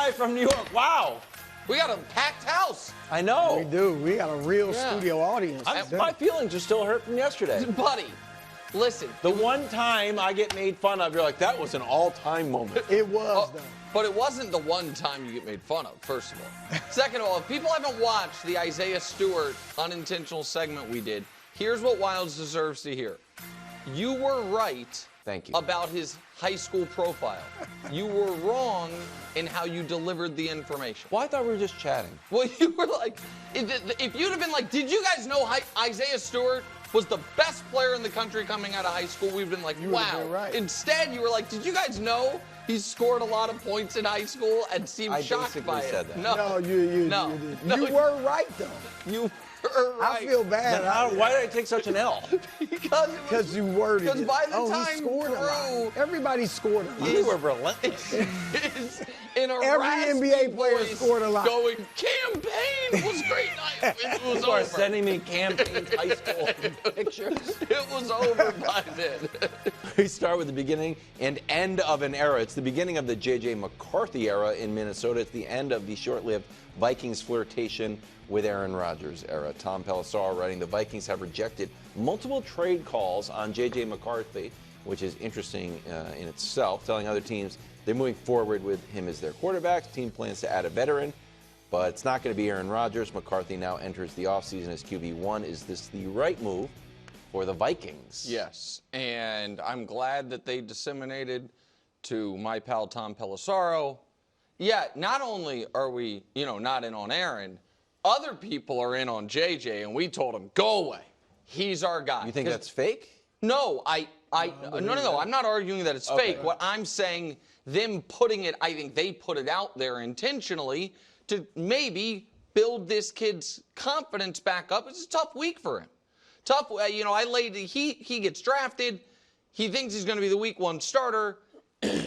live from New York. Wow. We got a packed house. I know. We do. We got a real studio audience. My feelings are still hurt from yesterday. Buddy, listen. The one time I get made fun of, you're like, that was an all-time moment. It was, though. But it wasn't the one time you get made fun of, first of all. Second of all, if people haven't watched the Isaiah Stewart unintentional segment we did, here's what Wildes deserves to hear. You were right. Thank you. About his high school profile. You were wrong in how you delivered the information. Well, I thought we were just chatting. Well, you were like, if you'd have been like, did you guys know Isaiah Stewart was the best player in the country coming out of high school? We've been like, wow. Right. Instead, you were like, did you guys know he scored a lot of points in high school and seemed shocked by it? Said that. No, you were right, though. You were right. I feel bad. Why did I take such an L? Because you worded it. Because by the time he scored a lot. Everybody scored a lot. You were relentless. In a Every NBA player scored a lot. Going, campaign was great. It was People over. are sending me campaigns, high school pictures. It was over by then. We start with the beginning and end of an era. It's the beginning of the J.J. McCarthy era in Minnesota. It's the end of the short-lived Vikings flirtation with Aaron Rodgers era. Tom Pelissero writing, the Vikings have rejected multiple trade calls on J.J. McCarthy, which is interesting in itself, telling other teams they're moving forward with him as their quarterback. The team plans to add a veteran, but it's not going to be Aaron Rodgers. McCarthy now enters the offseason as QB1. Is this the right move for the Vikings? Yes, and I'm glad that they disseminated to my pal Tom Pelissero. Yeah, not only are we, not in on Aaron, other people are in on JJ, and we told him, go away. He's our guy. You think that's fake? No, no. I'm not arguing that it's fake. What I'm saying, them putting it, I think they put it out there intentionally to maybe build this kid's confidence back up. It's a tough week for him. He gets drafted. He thinks he's going to be the week 1 starter.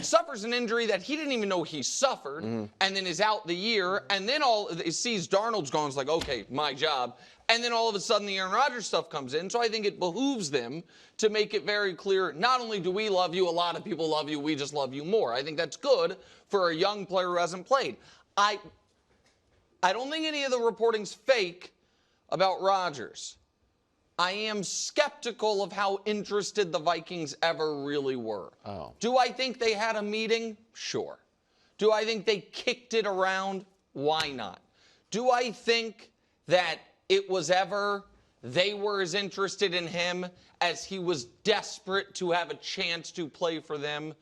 Suffers an injury that he didn't even know he suffered, and then is out the year, and then sees Darnold's gone. It's like, okay, my job. And then all of a sudden the Aaron Rodgers stuff comes in. So I think it behooves them to make it very clear, not only do we love you, a lot of people love you, we just love you more. I think that's good for a young player who hasn't played. I don't think any of the reporting's fake about Rodgers. I am skeptical of how interested the Vikings ever really were. Oh. Do I think they had a meeting? Sure. Do I think they kicked it around? Why not? Do I think that it was ever they were as interested in him as he was desperate to have a chance to play for them?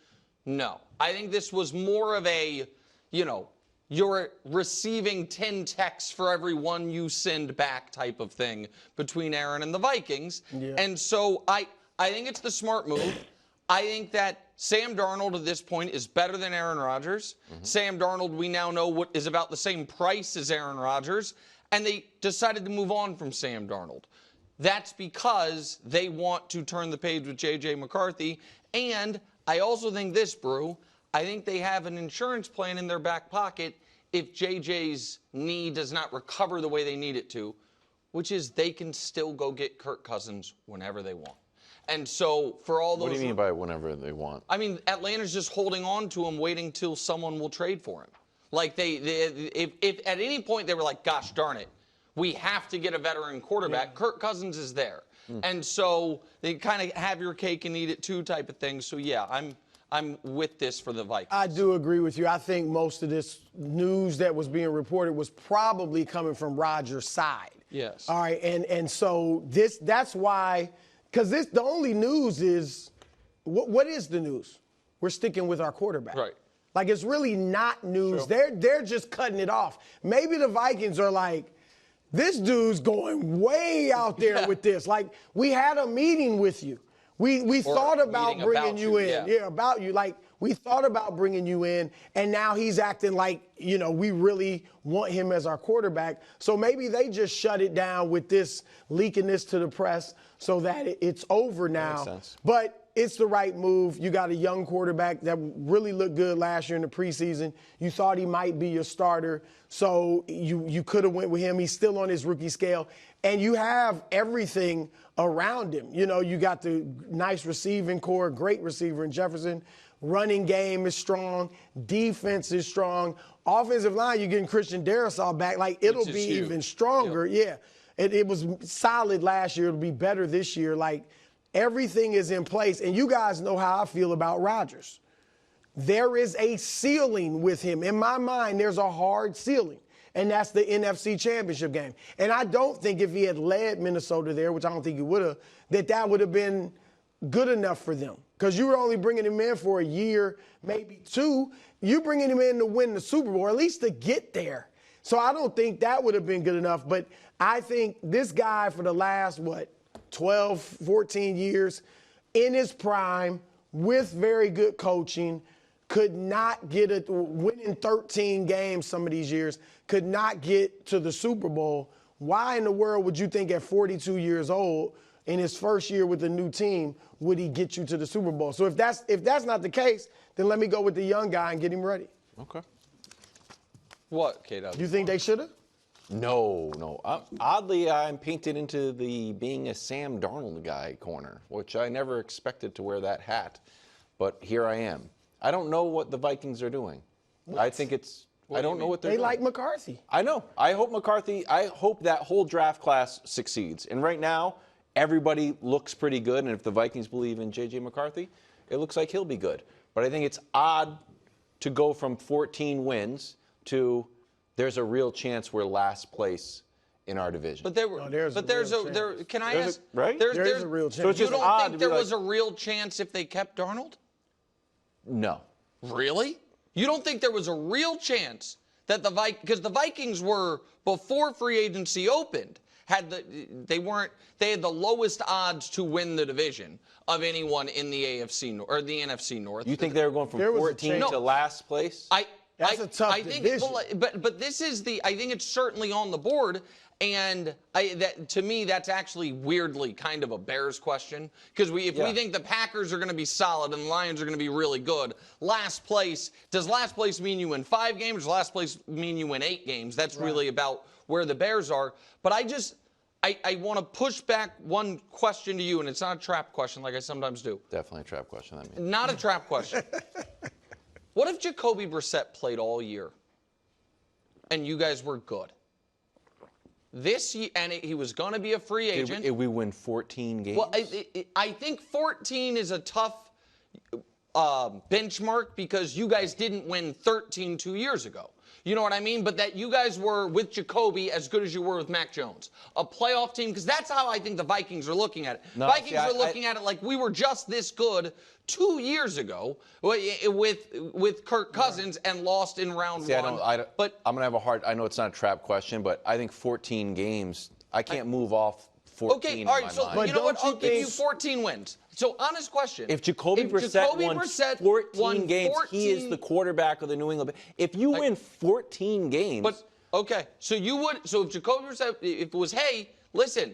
No. I think this was more of a, you're receiving 10 texts for every one you send back type of thing between Aaron and the Vikings. Yeah. And so I think it's the smart move. I think that Sam Darnold at this point is better than Aaron Rodgers. Mm-hmm. Sam Darnold, we now know, is about the same price as Aaron Rodgers. And they decided to move on from Sam Darnold. That's because they want to turn the page with J.J. McCarthy. And I also think this, Brew, I think they have an insurance plan in their back pocket if JJ's knee does not recover the way they need it to, which is they can still go get Kirk Cousins whenever they want. And so for all those... What do you mean by whenever they want? I mean, Atlanta's just holding on to him, waiting till someone will trade for him. Like, if at any point they were like, gosh darn it, we have to get a veteran quarterback, yeah. Kirk Cousins is there. And so they kind of have your cake and eat it too type of thing. So, yeah, I'm with this for the Vikings. I do agree with you. I think most of this news that was being reported was probably coming from Rodgers' side. Yes. All right, and so that's why, because the only news is, what is the news? We're sticking with our quarterback. Right. Like, it's really not news. Sure. They're just cutting it off. Maybe the Vikings are like, this dude's going way out there with this. Like, we had a meeting with you. We thought about bringing you in. Yeah, about you. Like, we thought about bringing you in, and now he's acting like, we really want him as our quarterback. So maybe they just shut it down with this, leaking this to the press so that it's over now. Makes sense. But it's the right move. You got a young quarterback that really looked good last year in the preseason. You thought he might be your starter, so you could have went with him. He's still on his rookie scale. And you have everything around him. You got the nice receiving core, great receiver in Jefferson. Running game is strong. Defense is strong. Offensive line, you're getting Christian Darrisaw back. Like, it'll be huge. even stronger. Yep. Yeah. It was solid last year. It'll be better this year. Like, everything is in place. And you guys know how I feel about Rodgers. There is a ceiling with him. In my mind, there's a hard ceiling. And that's the NFC Championship game. And I don't think if he had led Minnesota there, which I don't think he would have, that would have been good enough for them. Because you were only bringing him in for a year, maybe two. You're bringing him in to win the Super Bowl, or at least to get there. So I don't think that would have been good enough. But I think this guy for the last, 12, 14 years, in his prime, with very good coaching, could not get winning 13 games some of these years, could not get to the Super Bowl. Why in the world would you think at 42 years old, in his first year with a new team, would he get you to the Super Bowl? So if that's not the case, then let me go with the young guy and get him ready. Okay. What, KW? You think they should have? No. Oddly, I'm painted into the being a Sam Darnold guy corner, which I never expected to wear that hat. But here I am. I don't know what the Vikings are doing. I think it's – I don't know what they're doing. They like McCarthy. I know. I hope that whole draft class succeeds. And right now, everybody looks pretty good. And if the Vikings believe in J.J. McCarthy, it looks like he'll be good. But I think it's odd to go from 14 wins to there's a real chance we're last place in our division. But there's a real chance. So it's just you don't odd think there was a real chance if they kept Darnold? No. Really? You don't think there was a real chance that because the Vikings were, before free agency opened, they had the lowest odds to win the division of anyone in the AFC or the NFC North. You think they were going from 14 to last place? That's a tough division. But this is I think it's certainly on the board. And to me, that's actually weirdly kind of a Bears question. Because we think the Packers are going to be solid and the Lions are going to be really good, last place, does last place mean you win 5 games? Does last place mean you win 8 games? That's really about where the Bears are. But I want to push back one question to you, and it's not a trap question like I sometimes do. Definitely a trap question. Not a trap question. What if Jacoby Brissett played all year and you guys were good? This year, and he was going to be a free agent. Did we win 14 games? Well, I think 14 is a tough benchmark because you guys didn't win 13 2 years ago. You know what I mean? But that you guys were, with Jacoby, as good as you were with Mac Jones. A playoff team, because that's how I think the Vikings are looking at it. Vikings are looking at it like we were just this good 2 years ago with Kirk Cousins and lost in round one. But I'm going to have I know it's not a trap question, but I think 14 games, I can't move off 14 Okay, all right, so mind. you know what? I'll give you 14 wins. So, honest question. If Jacoby Brissett won 14 games, he is the quarterback of the New England. If you win 14 games. But, okay, so if Jacoby Brissett, if it was, hey, listen,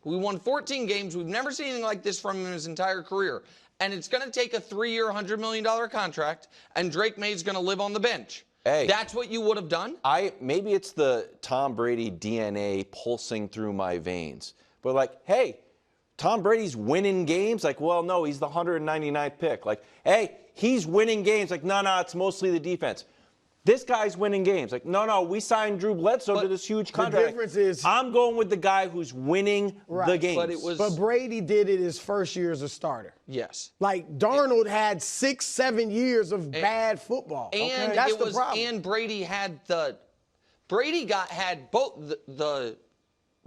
we won 14 games. We've never seen anything like this from him in his entire career. And it's going to take a 3-year, $100 million contract, and Drake May's going to live on the bench. Hey, that's what you would have done? Maybe it's the Tom Brady DNA pulsing through my veins. But like, hey, Tom Brady's winning games. Like, well, no, he's the 199th pick. Like, hey, he's winning games. Like, no, it's mostly the defense. This guy's winning games. Like, no, we signed Drew Bledsoe to this huge contract. The difference is I'm going with the guy who's winning the games. But Brady did it his first year as a starter. Yes. Like, Darnold had 6-7 years of bad football. And that's the problem. And Brady had both the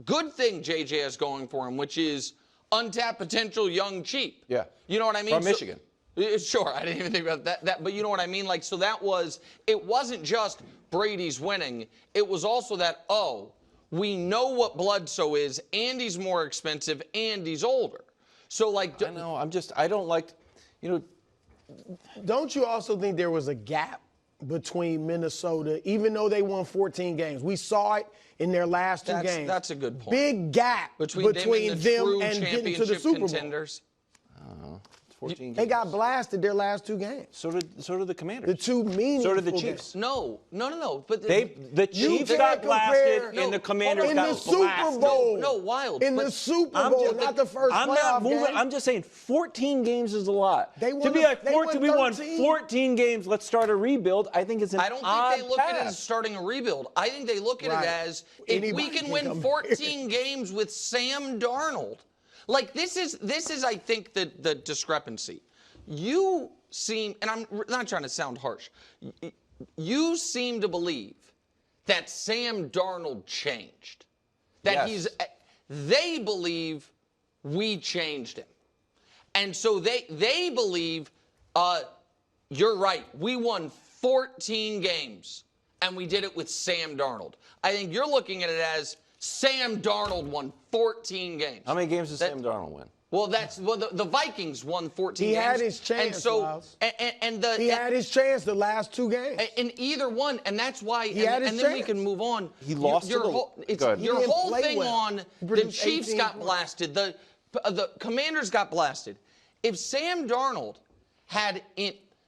good thing JJ has going for him, which is untapped potential, young, cheap. Yeah. You know what I mean? From Michigan. Sure, I didn't even think about that. But you know what I mean? Like, so it wasn't just Brady's winning. It was also that, we know what Bledsoe is, and he's more expensive, and he's older. So, like. I know, I don't like, Don't you also think there was a gap between Minnesota, even though they won 14 games? We saw it in their last 2 games. That's a good point. Big gap between them and getting to the Super Bowl. Contenders. I don't know. It's 14 games. They got blasted their last 2 games. So did the Commanders. The 2 meaningful So did the games. Chiefs. No. But The Chiefs can't got blasted compare- and the Commanders in got the blasted. Super Bowl. No, Wild. In but the Super I'm Bowl, just- not the first I'm playoff not moving. game. I'm just saying 14 games is a lot. They to won be the- like they 14, we won won 13. 14 games. Let's start a rebuild. I think it's an I don't odd think they look at it path. as starting a rebuild. I think they look at Right. it as if we Anybody can can win come 14 games with Sam Darnold. Like this is I think the discrepancy. You seem, and I'm not trying to sound harsh, you seem to believe that Sam Darnold changed. That Yes. they believe we changed him. And so they believe, you're right, we won 14 games and we did it with Sam Darnold. I think you're looking at it as Sam Darnold won 14 games. How many games did Sam Darnold win? Well, the Vikings won 14 He games. had his chance, and so, Miles. He had his chance the last 2 games. in either one, and that's why. had his and then we chance. can move on. He lost your to the- whole, it's, Go ahead. your He didn't whole play thing well. on He the produced Chiefs 18 got points. blasted. The Commanders got blasted. If Sam Darnold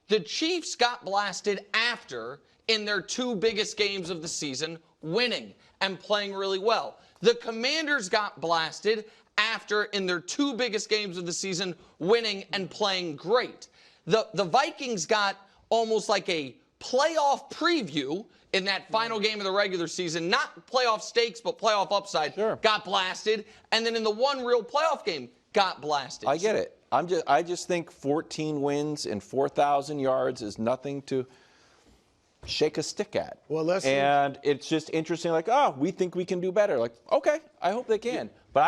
the Chiefs got blasted after in their 2 biggest games of the season, winning and playing really well. The Commanders got blasted after in their 2 biggest games of the season, winning and playing great. The Vikings got almost like a playoff preview in that final game of the regular season, not playoff stakes, but playoff upside, Sure. got blasted, and then in the one real playoff game, got blasted. I get it. I just think 14 wins and 4,000 yards is nothing to shake a stick at. Well, let's see. And it's just interesting, like, oh, we think we can do better. Like, okay, I hope they can. But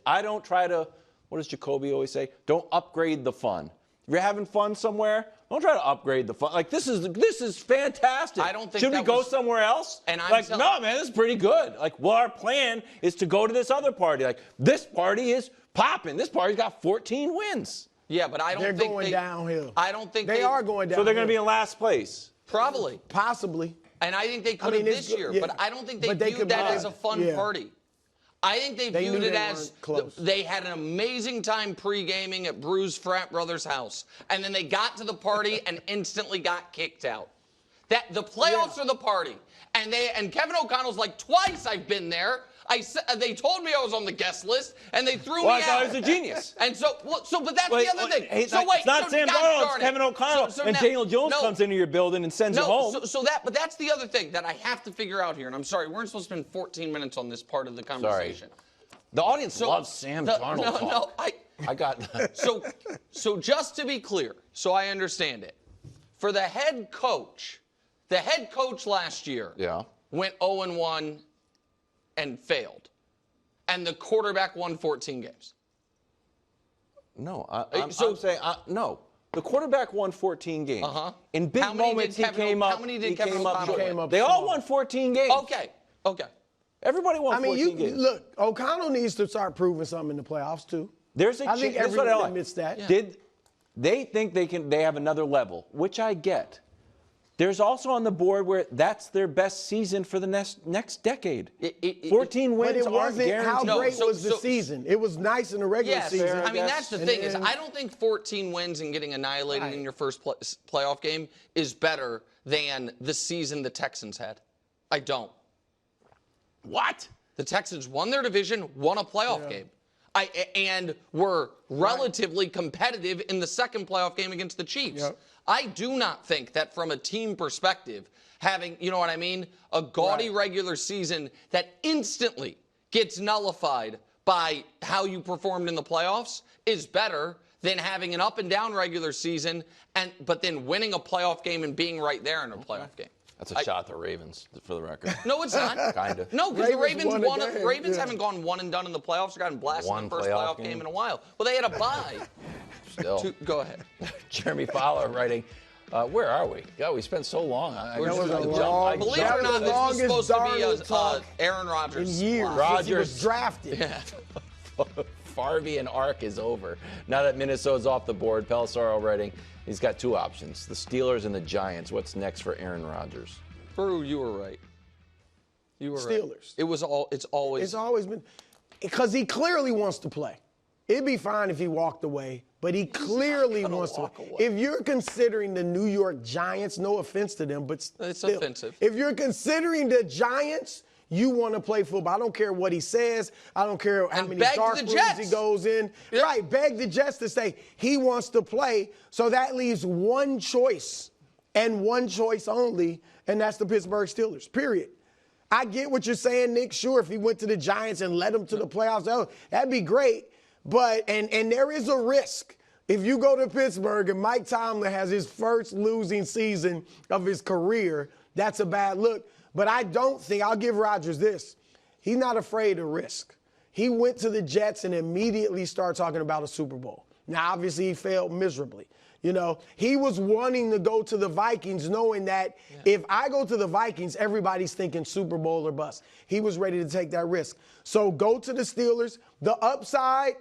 I don't try to, what does Jacoby always say? Don't upgrade the fun. If you're having fun somewhere, don't try to upgrade the fun. Like, this is fantastic. I don't think Should we that go was- somewhere else? And I'm like, tell- no, man, this is pretty good. Like, well, our plan is to go to this other party. Like, this party is popping. This party's got 14 wins. Yeah, but I don't They're think going downhill. I don't think They are going downhill. So they're going to be in last place. Probably. Possibly. And I think they could mean, have it's this good, year, yeah. but I don't think they But they viewed could that buy as a it. fun Yeah. party. I think they They viewed knew it they as weren't close. they had an amazing time pre-gaming at Brew's frat brother's house, and then they got to the party and instantly got kicked out. That the playoffs are the party, and Kevin O'Connell's like, twice I've been there. They told me I was on the guest list, and they threw Well, me I thought out. he was a genius. And so but that's the other thing. Hey, So wait, it's not so Sam gosh Darnold, darn it's it. Kevin O'Connell. So and now- Daniel Jones no. comes into your building and sends you home. But that's the other thing that I have to figure out here, and I'm sorry, we weren't supposed to spend 14 minutes on this part of the conversation. The audience loves Sam Darnold talk. No, I got So just to be clear, so I understand it, for the head coach last year went 0-1 and failed, and the quarterback won 14 games. No, I'm saying no. The quarterback won 14 games. In big How many moments, did he Kevin came O- up. how many did he Kevin came up O'Connell short. win? Came up They all small. won 14 games. Okay. Everybody won I mean, 14 games. look, O'Connell needs to start proving something in the playoffs too. There's a I think here's what I everyone like. admits that. Yeah. Did they think they have another level, which I get. There's also on the board where that's their best season for the next decade. 14 wins But it aren't wasn't how guaranteed. great was the season. It was nice in the regular Yes, season. I mean, that's the And thing is, then- I don't think 14 wins and getting annihilated in your first playoff game is better than the season the Texans had. I don't. What? The Texans won their division, won a playoff game, and were relatively competitive in the second playoff game against the Chiefs. Yep. I do not think that from a team perspective, having, you know what I mean, a gaudy regular season that instantly gets nullified by how you performed in the playoffs is better than having an up and down regular season but then winning a playoff game and being right there in a playoff game. That's a shot at the Ravens, for the record. No, it's not. Kind of. No, because the Ravens Ravens won a game, Ravens yeah. haven't gone one and done in the playoffs or gotten blasted in One the first playoff playoff game game in a while. Well, they had a bye. Still. Go ahead. Jeremy Fowler writing, where are we? God, we spent so long. That was a long- Believe it That or was not, the this was longest supposed to be Darnold talk Aaron Rodgers. in years. Wow. Since he was Rodgers. drafted. Yeah. Farvey and Ark is over. Now that Minnesota's off the board, Pelissaro writing, he's got 2 options, the Steelers and the Giants. What's next for Aaron Rodgers? Brew, you were right. You were right. Steelers. It's always It's always been because he clearly wants to play. It'd be fine if he walked away, but he clearly gonna wants to. walk away. If you're considering the New York Giants, no offense to them, but It's still, offensive. if you're considering the Giants, you want to play football. I don't care what he says. I don't care how many beg dark the rooms Jets. he goes in. Yep. Right, beg the Jets to say he wants to play. So that leaves one choice and one choice only, and that's the Pittsburgh Steelers, period. I get what you're saying, Nick. Sure, if he went to the Giants and led them to the playoffs, that'd be great. But and there is a risk. If you go to Pittsburgh and Mike Tomlin has his first losing season of his career, that's a bad look. But I don't think, I'll give Rodgers this. He's not afraid of risk. He went to the Jets and immediately started talking about a Super Bowl. Now, obviously, he failed miserably. You know, he was wanting to go to the Vikings knowing that if I go to the Vikings, everybody's thinking Super Bowl or bust. He was ready to take that risk. So go to the Steelers. The upside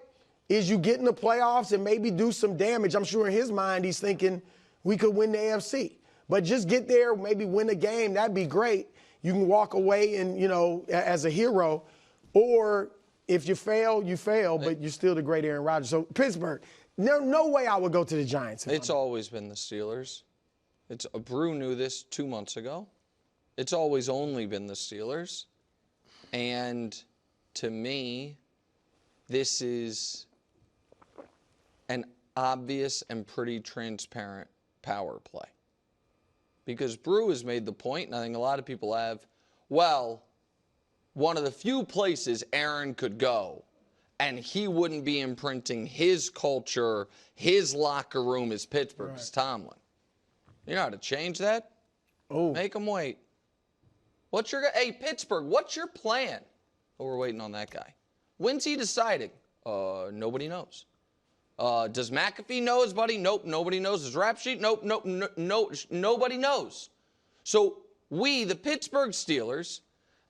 is you get in the playoffs and maybe do some damage. I'm sure in his mind he's thinking we could win the AFC. But just get there, maybe win a game. That'd be great. You can walk away and, you know, as a hero. Or if you fail, but you're still the great Aaron Rodgers. So Pittsburgh. No way I would go to the Giants. It's always been the Steelers. Brew knew this 2 months ago. It's always only been the Steelers. And to me, this is an obvious and pretty transparent power play. Because Brew has made the point, and I think a lot of people have, well, one of the few places Aaron could go and he wouldn't be imprinting his culture, his locker room is Pittsburgh's Tomlin. You know how to change that? Make him wait. Hey, Pittsburgh, what's your plan? Oh, we're waiting on that guy. When's he deciding? Nobody knows. Does McAfee know his buddy? Nope, nobody knows. His rap sheet? Nope, nobody knows. So we, the Pittsburgh Steelers,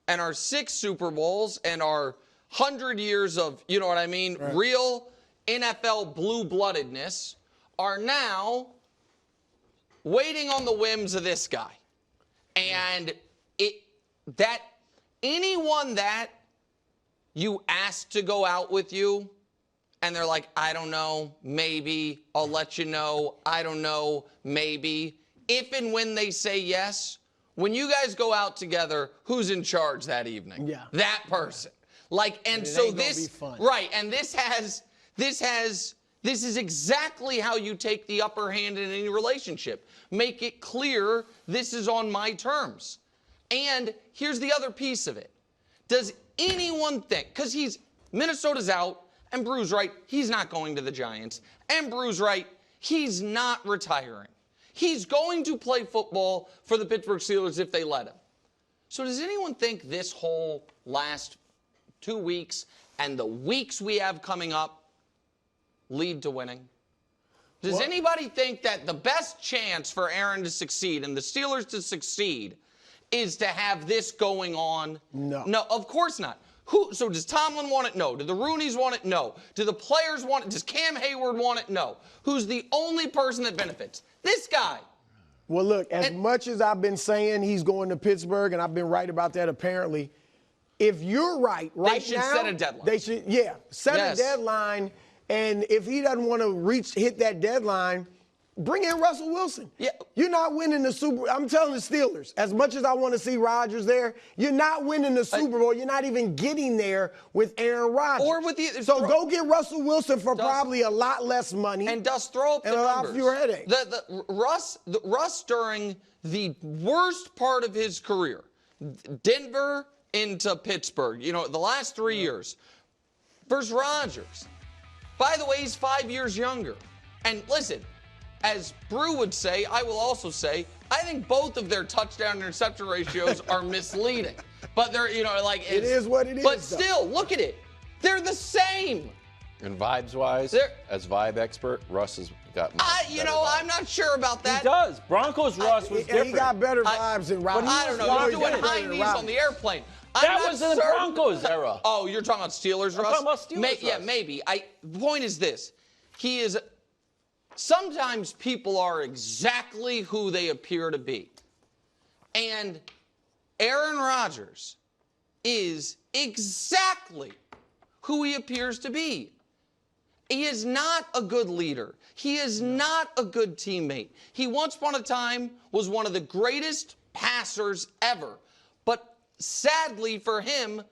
and our 6 Super Bowls and our 100 years of, you know what I mean, real NFL blue-bloodedness are now waiting on the whims of this guy. And anyone that you ask to go out with you, and they're like, I don't know, maybe, I'll let you know, I don't know, maybe. If and when they say yes, when you guys go out together, who's in charge that evening? Yeah. That person. Like, and so this, right, and this is exactly how you take the upper hand in any relationship. Make it clear this is on my terms. And here's the other piece of it. Does anyone think, because Minnesota's out, and Brew's right, he's not going to the Giants, and Brew's right, he's not retiring. He's going to play football for the Pittsburgh Steelers if they let him. So does anyone think this whole last 2 weeks and the weeks we have coming up lead to winning? Does anybody think that the best chance for Aaron to succeed and the Steelers to succeed is to have this going on? No. No, of course not. So does Tomlin want it? No. Do the Rooneys want it? No. Do the players want it? Does Cam Hayward want it? No. Who's the only person that benefits? This guy. Well, look, as much as I've been saying he's going to Pittsburgh, and I've been right about that apparently, if you're right now, they should set a deadline. They should, set a deadline. And if he doesn't want to hit that deadline, bring in Russell Wilson. Yeah. You're not winning the Super. I'm telling the Steelers, as much as I want to see Rodgers there, you're not winning the Super Bowl. You're not even getting there with Aaron Rodgers. Or with so go get Russell Wilson for probably a lot less money. And throw up the numbers. And a lot fewer headaches. Russ during the worst part of his career, Denver into Pittsburgh, the last 3 years, versus Rodgers. By the way, he's 5 years younger. And listen, as Brew would say, I will also say, I think both of their touchdown interception ratios are misleading. But they're, it is what it is. But still, look at it. They're the same. And vibes-wise, as vibe expert, Russ has got I'm not sure about that. He does. Broncos Russ was different. He got better vibes than Rodgers. I don't know. You're doing high knees on the airplane. That was in the Broncos era. Oh, you're talking about Steelers, Russ? I'm talking about Steelers, Russ. Yeah, maybe. The point is this. Sometimes people are exactly who they appear to be. And Aaron Rodgers is exactly who he appears to be. He is not a good leader. He is not a good teammate. He once upon a time was one of the greatest passers ever. But sadly for him,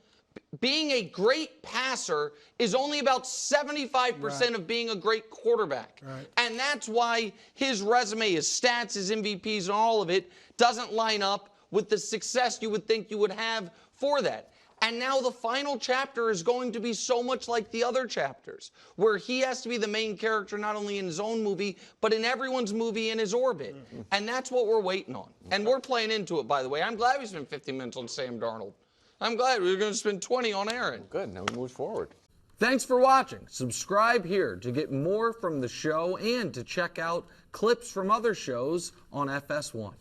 being a great passer is only about 75% of being a great quarterback. Right. And that's why his resume, his stats, his MVPs, and all of it doesn't line up with the success you would think you would have for that. And now the final chapter is going to be so much like the other chapters, where he has to be the main character not only in his own movie, but in everyone's movie in his orbit. And that's what we're waiting on. And we're playing into it, by the way. I'm glad we spent 15 minutes on Sam Darnold. I'm glad we were going to spend 20 on Aaron. Good. Now we move forward. Thanks for watching. Subscribe here to get more from the show and to check out clips from other shows on FS1.